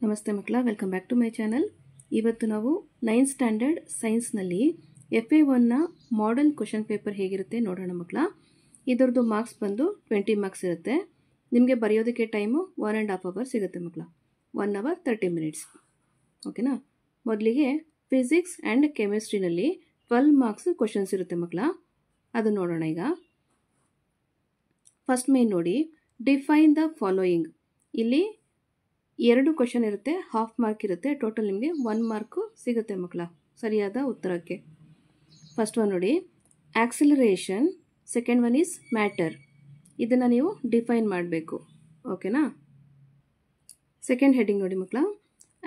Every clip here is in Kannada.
ನಮಸ್ತೆ ಮಕ್ಕಳ, welcome back to my channel. ಇವತ್ತು ನಾವು 9th ಸ್ಟ್ಯಾಂಡರ್ಡ್ ಸೈನ್ಸ್ನಲ್ಲಿ FA1ನ ಮಾಡೆಲ್ ಕ್ವೆಶನ್ ಪೇಪರ್ ಹೇಗಿರುತ್ತೆ ನೋಡೋಣ ಮಕ್ಕಳ. ಇದರದ್ದು ಮಾರ್ಕ್ಸ್ ಬಂದು 20 ಮಾರ್ಕ್ಸ್ ಇರುತ್ತೆ. ನಿಮಗೆ ಬರೆಯೋದಕ್ಕೆ ಟೈಮು 1.5 ಅವರ್ ಸಿಗುತ್ತೆ ಮಕ್ಕಳ, 1 ಅವರ್ 30 ಮಿನಿಟ್ಸ್. ಓಕೆನಾ. ಮೊದಲಿಗೆ ಫಿಸಿಕ್ಸ್ ಆ್ಯಂಡ್ ಕೆಮಿಸ್ಟ್ರಿನಲ್ಲಿ 12 ಮಾರ್ಕ್ಸ್ ಕ್ವೆಶನ್ಸ್ ಇರುತ್ತೆ ಮಕ್ಕಳ, ಅದು ನೋಡೋಣ ಈಗ. ಫಸ್ಟ್ ಮೇನ್ ನೋಡಿ, ಡಿಫೈನ್ ದ ಫಾಲೋಯಿಂಗ್. ಇಲ್ಲಿ 2 ಕ್ವೆಶನ್ ಇರುತ್ತೆ, ಹಾಫ್ ಮಾರ್ಕ್ ಇರುತ್ತೆ. ಟೋಟಲ್ ನಿಮಗೆ 1 ಮಾರ್ಕು ಸಿಗುತ್ತೆ ಮಕ್ಕಳ ಸರಿಯಾದ ಉತ್ತರಕ್ಕೆ. ಫಸ್ಟ್ ಒನ್ ನೋಡಿ, acceleration. Second one is matter. ಇದನ್ನು ನೀವು ಡಿಫೈನ್ ಮಾಡಬೇಕು. ಓಕೆನಾ. ಸೆಕೆಂಡ್ ಹೆಡಿಂಗ್ ನೋಡಿ ಮಕ್ಕಳ,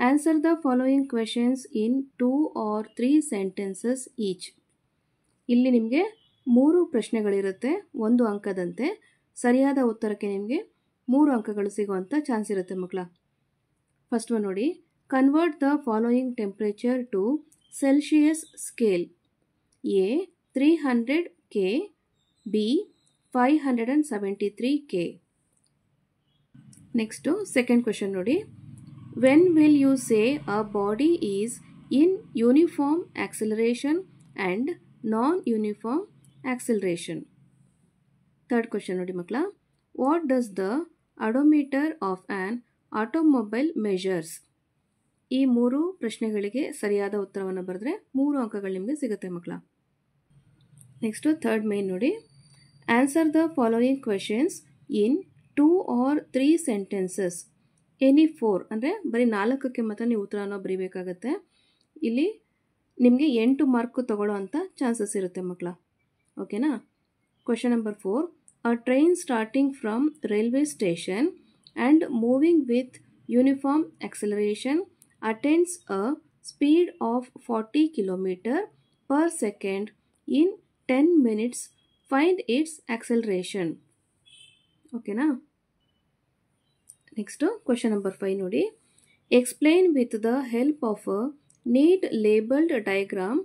answer the following questions in 2 or 3 sentences each. ಇಲ್ಲಿ ನಿಮಗೆ 3 ಪ್ರಶ್ನೆಗಳಿರುತ್ತೆ, 1 ಅಂಕದಂತೆ. ಸರಿಯಾದ ಉತ್ತರಕ್ಕೆ ನಿಮಗೆ 3 ಅಂಕಗಳು ಸಿಗುವಂಥ ಚಾನ್ಸ್ ಇರುತ್ತೆ ಮಕ್ಕಳ. ಫಸ್ಟ್ ಒನ್ ನೋಡಿ, convert the following temperature to Celsius scale. A 300 K, b 573 K. Next second question ನೋಡಿ, when will you say a body is in uniform acceleration and non uniform acceleration. Third question ನೋಡಿ ಮಕ್ಕಳ, what does the odometer of an automobile measures. ಈ 3 ಪ್ರಶ್ನೆಗಳಿಗೆ ಸರಿಯಾದ ಉತ್ತರವನ್ನು ಬರೆದ್ರೆ 3 ಅಂಕಗಳು ನಿಮಗೆ ಸಿಗುತ್ತೆ ಮಕ್ಕಳ. ನೆಕ್ಸ್ಟು ಥರ್ಡ್ ಮೇನ್ ನೋಡಿ, answer the following questions in 2 or 3 sentences. Any 4 ಅಂದರೆ ಬರೀ 4ಕ್ಕೆ ಮಾತ್ರ ನೀವು ಉತ್ತರವನ್ನು ಬರೀಬೇಕಾಗತ್ತೆ. ಇಲ್ಲಿ ನಿಮಗೆ 8 ಮಾರ್ಕು ತಗೊಳ್ಳೋ ಅಂಥ ಚಾನ್ಸಸ್ ಇರುತ್ತೆ ಮಕ್ಕಳ. ಓಕೆನಾ. Question number 4, a train starting from railway station and moving with uniform acceleration attains a speed of 40 km per second in 10 minutes. Find its acceleration. Okay na. Next question number 5 ನೋಡಿ, explain with the help of a neat labeled diagram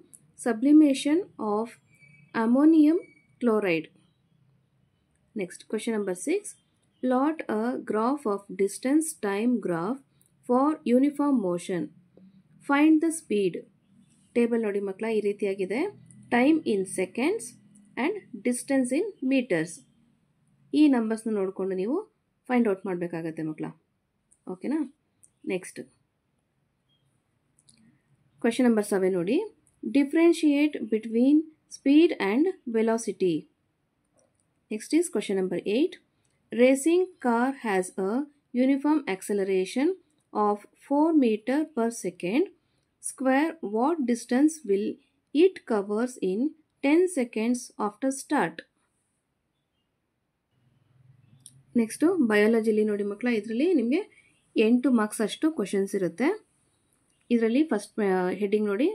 sublimation of ammonium chloride. Next question number 6, plot a graph of distance time graph for uniform motion. Find the speed. Table ನೋಡಿ ಮಕ್ಕಳ, ಈ ರೀತಿಯಾಗಿದೆ. Time in seconds and distance in metres. ಈ ನಂಬರ್ಸ್ನ ನೋಡಿಕೊಂಡು ನೀವು ಫೈಂಡ್ ಔಟ್ ಮಾಡಬೇಕಾಗತ್ತೆ ಮಕ್ಕಳ. ಓಕೆನಾ. ನೆಕ್ಸ್ಟ್ ಕ್ವೆಶನ್ ನಂಬರ್ 7 ನೋಡಿ, differentiate between speed and velocity. Next is question number 8, racing car has a uniform acceleration of 4 meter per second square. What distance will it covers in 10 seconds after start? Next ಬಯಾಲಜಿಲಿ ನೋಡಿ ಮಕ್ಕಳ, ಇದರಲ್ಲಿ ನಿಮಗೆ 8 ಮಾರ್ಕ್ಸ್ ಅಷ್ಟು ಕ್ವಶನ್ಸ್ ಇರುತ್ತೆ. ಇದರಲ್ಲಿ ಫಸ್ಟ್ ಹೆಡ್ಡಿಂಗ್ ನೋಡಿ,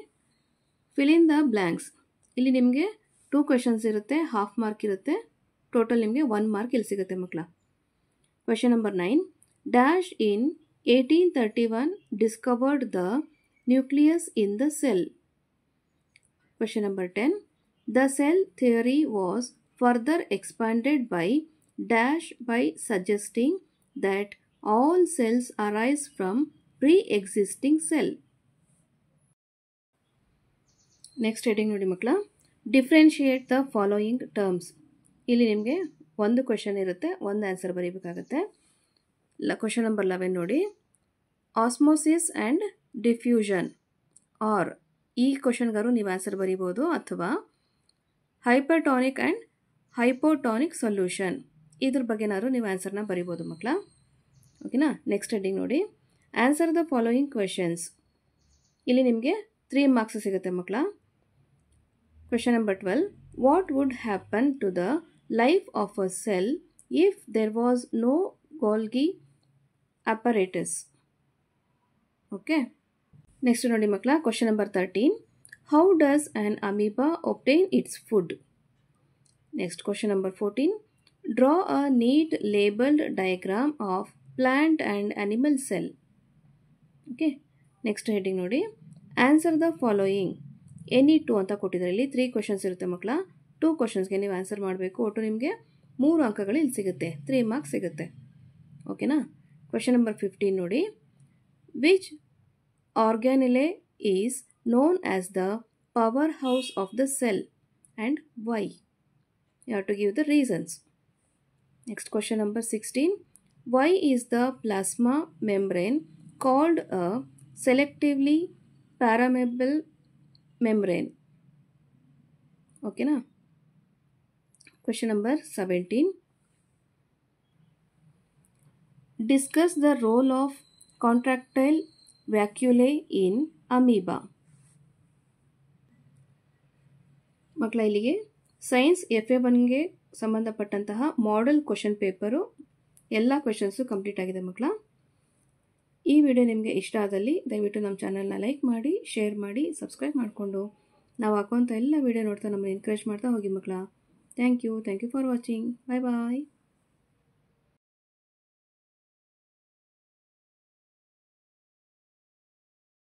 ಫಿಲ್ ಇನ್ ದ ಬ್ಲ್ಯಾಂಕ್ಸ್. ಇಲ್ಲಿ ನಿಮಗೆ 2 ಕ್ವೆಶನ್ಸ್ ಇರುತ್ತೆ, ಹಾಫ್ ಮಾರ್ಕ್ ಇರುತ್ತೆ. ಟೋಟಲ್ ನಿಮಗೆ 1 ಮಾರ್ಕ್ ಇಲ್ಲಿ ಸಿಗುತ್ತೆ ಮಕ್ಕಳ. Question number 9, dash in 1831 discovered the nucleus in the cell. Question number 10, the cell theory was further expanded by dash by suggesting that all cells arise from preexisting cell. Next heading ನೋಡಿ ಮಕ್ಕಳ, ಡಿಫ್ರೆನ್ಷಿಯೇಟ್ ದ ಫಾಲೋಯಿಂಗ್ ಟರ್ಮ್ಸ್. ಇಲ್ಲಿ ನಿಮಗೆ 1 ಕ್ವೆಶನ್ ಇರುತ್ತೆ, 1 ಆನ್ಸರ್ ಬರೀಬೇಕಾಗತ್ತೆ. ಕ್ವೆಶನ್ ನಂಬರ್ 11 ನೋಡಿ, ಆಸ್ಮೋಸಿಸ್ ಆ್ಯಂಡ್ ಡಿಫ್ಯೂಷನ್. ಆರ್ ಈ ಕ್ವೆಶನ್ಗಾರು ನೀವು ಆನ್ಸರ್ ಬರೀಬೋದು, ಅಥವಾ ಹೈಪರ್ಟಾನಿಕ್ ಆ್ಯಂಡ್ ಹೈಪೋಟಾನಿಕ್ ಸೊಲ್ಯೂಷನ್, ಇದ್ರ ಬಗ್ಗೆನಾದ್ರು ನೀವು ಆನ್ಸರ್ನ ಬರೀಬೋದು ಮಕ್ಕಳ. ಓಕೆನಾ. ನೆಕ್ಸ್ಟ್ ಹೆಡ್ಡಿಂಗ್ ನೋಡಿ, ಆನ್ಸರ್ ದ ಫಾಲೋಯಿಂಗ್ ಕ್ವೆಶನ್ಸ್. ಇಲ್ಲಿ ನಿಮಗೆ 3 ಮಾರ್ಕ್ಸ್ ಸಿಗುತ್ತೆ ಮಕ್ಕಳ. Question number 12, what would happen to the life of a cell if there was no Golgi apparatus. Okay. Next ನೋಡಿ ಮಕ್ಕಳ, question number 13, how does an amoeba obtain its food? Next question number 14, draw a neat labeled diagram of plant and animal cell. Okay. Next heading ನೋಡಿ, answer the following. Any 2 ಅಂತ ಕೊಟ್ಟಿದ್ದಾರೆ. ಇಲ್ಲಿ 3 ಕ್ವೆಶನ್ಸ್ ಇರುತ್ತೆ ಮಕ್ಕಳ. 2 ಕ್ವೆಶನ್ಸ್ಗೆ ನೀವು ಆನ್ಸರ್ ಮಾಡಬೇಕು. ಒಟ್ಟು ನಿಮಗೆ 3 ಅಂಕಗಳು ಇಲ್ಲಿ ಸಿಗುತ್ತೆ, 3 ಮಾರ್ಕ್ಸ್ ಸಿಗುತ್ತೆ. ಓಕೆನಾ. ಕ್ವೆಶನ್ ನಂಬರ್ 15 ನೋಡಿ, which organelle is known as the powerhouse of the cell and why? You have to give the reasons. Next question number 16. Why is the plasma membrane called a selectively permeable membrane? Okay na? Question number 17. Discuss the role of contractile vacuolae in amoeba. ಮಕ್ಕಳ ಇಲ್ಲಿಗೆ ಸೈನ್ಸ್ FA1ಗೆ ಸಂಬಂಧಪಟ್ಟಂತಹ ಮಾಡೆಲ್ ಕ್ವೆಶ್ಚನ್ ಪೇಪರು ಎಲ್ಲ ಕ್ವೆಶನ್ಸು ಕಂಪ್ಲೀಟ್ ಆಗಿದೆ ಮಕ್ಕಳ. ಈ ವಿಡಿಯೋ ನಿಮಗೆ ಇಷ್ಟ ಆದಲ್ಲಿ ದಯವಿಟ್ಟು ನಮ್ಮ ಚಾನಲ್ನ ಲೈಕ್ ಮಾಡಿ, ಶೇರ್ ಮಾಡಿ, ಸಬ್ಸ್ಕ್ರೈಬ್ ಮಾಡಿಕೊಂಡು ನಾವು ಹಾಕುವಂಥ ಎಲ್ಲ ವಿಡಿಯೋ ನೋಡ್ತಾ ನಮ್ಮನ್ನು ಎನ್ಕರೇಜ್ ಮಾಡ್ತಾ ಹೋಗಿ ಮಕ್ಕಳ. Thank you for watching. Bye bye.